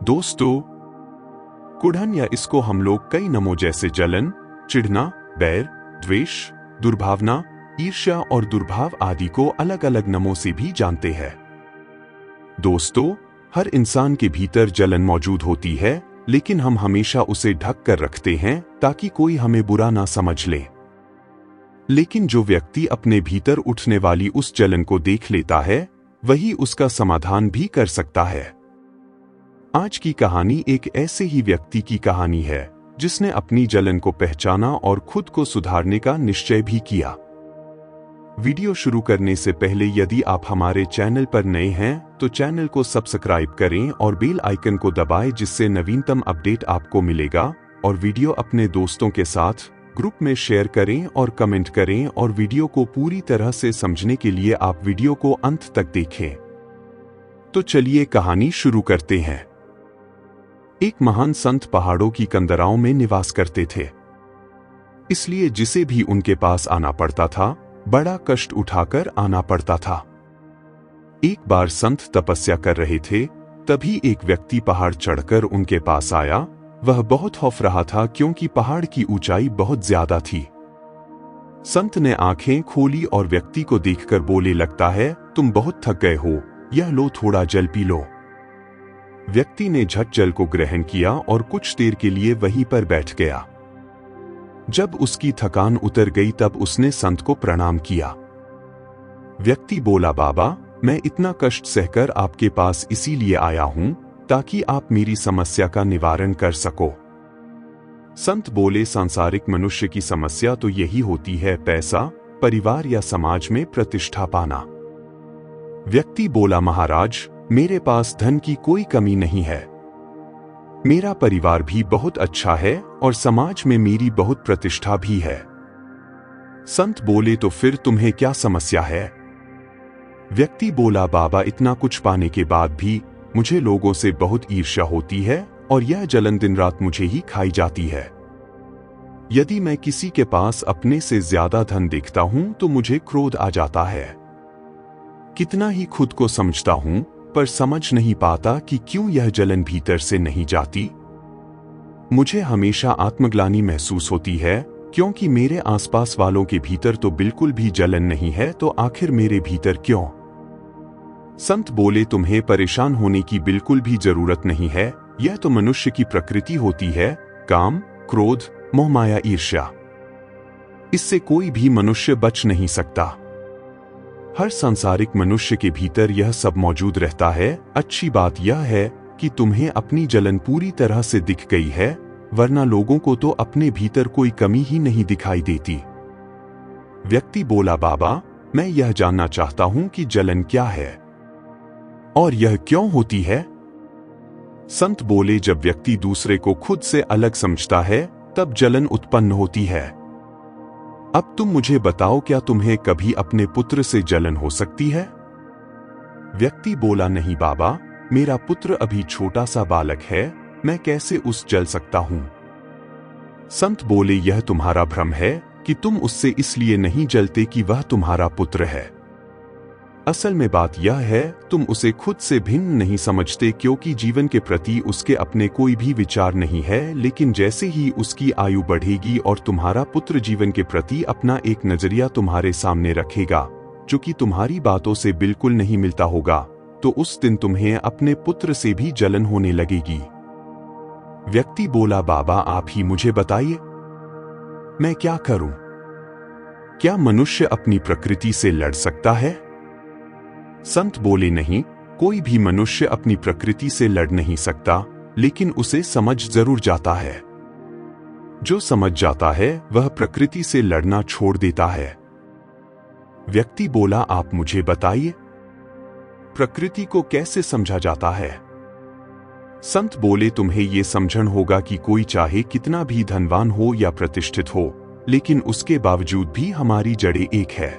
दोस्तों, कुढ़न या इसको हम लोग कई नामों जैसे जलन, चिढ़ना, बैर, द्वेष, दुर्भावना, ईर्ष्या और दुर्भाव आदि को अलग अलग नामों से भी जानते हैं। दोस्तों, हर इंसान के भीतर जलन मौजूद होती है, लेकिन हम हमेशा उसे ढक कर रखते हैं ताकि कोई हमें बुरा ना समझ ले। लेकिन जो व्यक्ति अपने भीतर उठने वाली उस जलन को देख लेता है, वही उसका समाधान भी कर सकता है। आज की कहानी एक ऐसे ही व्यक्ति की कहानी है जिसने अपनी जलन को पहचाना और खुद को सुधारने का निश्चय भी किया। वीडियो शुरू करने से पहले यदि आप हमारे चैनल पर नए हैं तो चैनल को सब्सक्राइब करें और बेल आइकन को दबाएं, जिससे नवीनतम अपडेट आपको मिलेगा। और वीडियो अपने दोस्तों के साथ ग्रुप में शेयर करें और कमेंट करें। और वीडियो को पूरी तरह से समझने के लिए आप वीडियो को अंत तक देखें। तो चलिए कहानी शुरू करते हैं। एक महान संत पहाड़ों की कंदराओं में निवास करते थे, इसलिए जिसे भी उनके पास आना पड़ता था बड़ा कष्ट उठाकर आना पड़ता था। एक बार संत तपस्या कर रहे थे, तभी एक व्यक्ति पहाड़ चढ़कर उनके पास आया। वह बहुत खौफ रहा था क्योंकि पहाड़ की ऊंचाई बहुत ज्यादा थी। संत ने आंखें खोली और व्यक्ति को देखकर बोले, लगता है तुम बहुत थक गए हो, यह लो थोड़ा जल पी लो। व्यक्ति ने झट जल को ग्रहण किया और कुछ देर के लिए वहीं पर बैठ गया। जब उसकी थकान उतर गई तब उसने संत को प्रणाम किया। व्यक्ति बोला, बाबा, मैं इतना कष्ट सहकर आपके पास इसीलिए आया हूं ताकि आप मेरी समस्या का निवारण कर सको। संत बोले, सांसारिक मनुष्य की समस्या तो यही होती है, पैसा, परिवार या समाज में प्रतिष्ठा पाना। व्यक्ति बोला, महाराज, मेरे पास धन की कोई कमी नहीं है, मेरा परिवार भी बहुत अच्छा है और समाज में मेरी बहुत प्रतिष्ठा भी है। संत बोले, तो फिर तुम्हें क्या समस्या है? व्यक्ति बोला, बाबा, इतना कुछ पाने के बाद भी मुझे लोगों से बहुत ईर्ष्या होती है और यह जलन दिन रात मुझे ही खाई जाती है। यदि मैं किसी के पास अपने से ज्यादा धन देखता हूं तो मुझे क्रोध आ जाता है। कितना ही खुद को समझता हूं पर समझ नहीं पाता कि क्यों यह जलन भीतर से नहीं जाती। मुझे हमेशा आत्मग्लानि महसूस होती है क्योंकि मेरे आसपास वालों के भीतर तो बिल्कुल भी जलन नहीं है, तो आखिर मेरे भीतर क्यों? संत बोले, तुम्हें परेशान होने की बिल्कुल भी जरूरत नहीं है, यह तो मनुष्य की प्रकृति होती है, काम, क्रोध, मोह, माया, ईर्ष्या। इससे कोई भी मनुष्य बच नहीं सकता। हर सांसारिक मनुष्य के भीतर यह सब मौजूद रहता है। अच्छी बात यह है कि तुम्हें अपनी जलन पूरी तरह से दिख गई है, वरना लोगों को तो अपने भीतर कोई कमी ही नहीं दिखाई देती। व्यक्ति बोला, बाबा, मैं यह जानना चाहता हूं कि जलन क्या है और यह क्यों होती है? संत बोले, जब व्यक्ति दूसरे को खुद से अलग समझता है तब जलन उत्पन्न होती है। अब तुम मुझे बताओ, क्या तुम्हें कभी अपने पुत्र से जलन हो सकती है? व्यक्ति बोला, नहीं बाबा, मेरा पुत्र अभी छोटा सा बालक है, मैं कैसे उस जल सकता हूं? संत बोले, यह तुम्हारा भ्रम है कि तुम उससे इसलिए नहीं जलते कि वह तुम्हारा पुत्र है। असल में बात यह है, तुम उसे खुद से भिन्न नहीं समझते क्योंकि जीवन के प्रति उसके अपने कोई भी विचार नहीं है। लेकिन जैसे ही उसकी आयु बढ़ेगी और तुम्हारा पुत्र जीवन के प्रति अपना एक नजरिया तुम्हारे सामने रखेगा जो कि तुम्हारी बातों से बिल्कुल नहीं मिलता होगा, तो उस दिन तुम्हें अपने पुत्र से भी जलन होने लगेगी। व्यक्ति बोला, बाबा, आप ही मुझे बताइए, मैं क्या करूं? क्या मनुष्य अपनी प्रकृति से लड़ सकता है? संत बोले, नहीं, कोई भी मनुष्य अपनी प्रकृति से लड़ नहीं सकता, लेकिन उसे समझ जरूर जाता है। जो समझ जाता है वह प्रकृति से लड़ना छोड़ देता है। व्यक्ति बोला, आप मुझे बताइए, प्रकृति को कैसे समझा जाता है? संत बोले, तुम्हें यह समझन होगा कि कोई चाहे कितना भी धनवान हो या प्रतिष्ठित हो, लेकिन उसके बावजूद भी हमारी जड़ें एक है।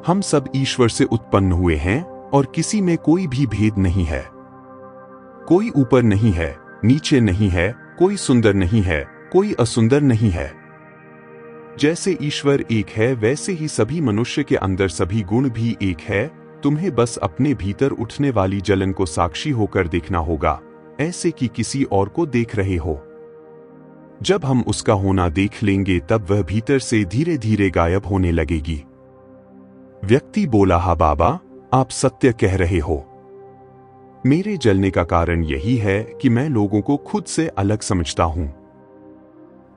हम सब ईश्वर से उत्पन्न हुए हैं और किसी में कोई भी भेद नहीं है। कोई ऊपर नहीं है, नीचे नहीं है, कोई सुंदर नहीं है, कोई असुंदर नहीं है। जैसे ईश्वर एक है वैसे ही सभी मनुष्य के अंदर सभी गुण भी एक है। तुम्हें बस अपने भीतर उठने वाली जलन को साक्षी होकर देखना होगा ऐसे कि किसी और को देख रहे हो। जब हम उसका होना देख लेंगे तब वह भीतर से धीरे धीरे गायब होने लगेगी। व्यक्ति बोला, हाँ बाबा, आप सत्य कह रहे हो। मेरे जलने का कारण यही है कि मैं लोगों को खुद से अलग समझता हूं।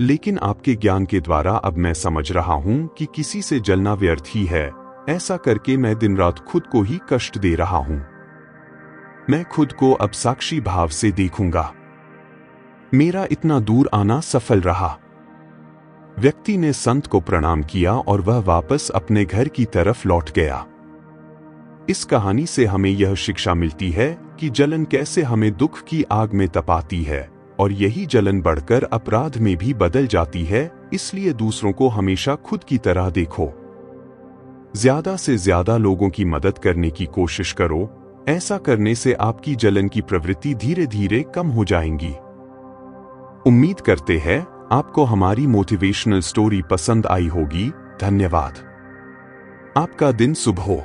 लेकिन आपके ज्ञान के द्वारा अब मैं समझ रहा हूं कि किसी से जलना व्यर्थ ही है। ऐसा करके मैं दिन रात खुद को ही कष्ट दे रहा हूं। मैं खुद को अब साक्षी भाव से देखूंगा। मेरा इतना दूर आना सफल रहा। व्यक्ति ने संत को प्रणाम किया और वह वापस अपने घर की तरफ लौट गया। इस कहानी से हमें यह शिक्षा मिलती है कि जलन कैसे हमें दुख की आग में तपाती है, और यही जलन बढ़कर अपराध में भी बदल जाती है। इसलिए दूसरों को हमेशा खुद की तरह देखो। ज्यादा से ज्यादा लोगों की मदद करने की कोशिश करो। ऐसा करने से आपकी जलन की प्रवृत्ति धीरे धीरे कम हो जाएंगी। उम्मीद करते हैं आपको हमारी मोटिवेशनल स्टोरी पसंद आई होगी। धन्यवाद। आपका दिन शुभ हो।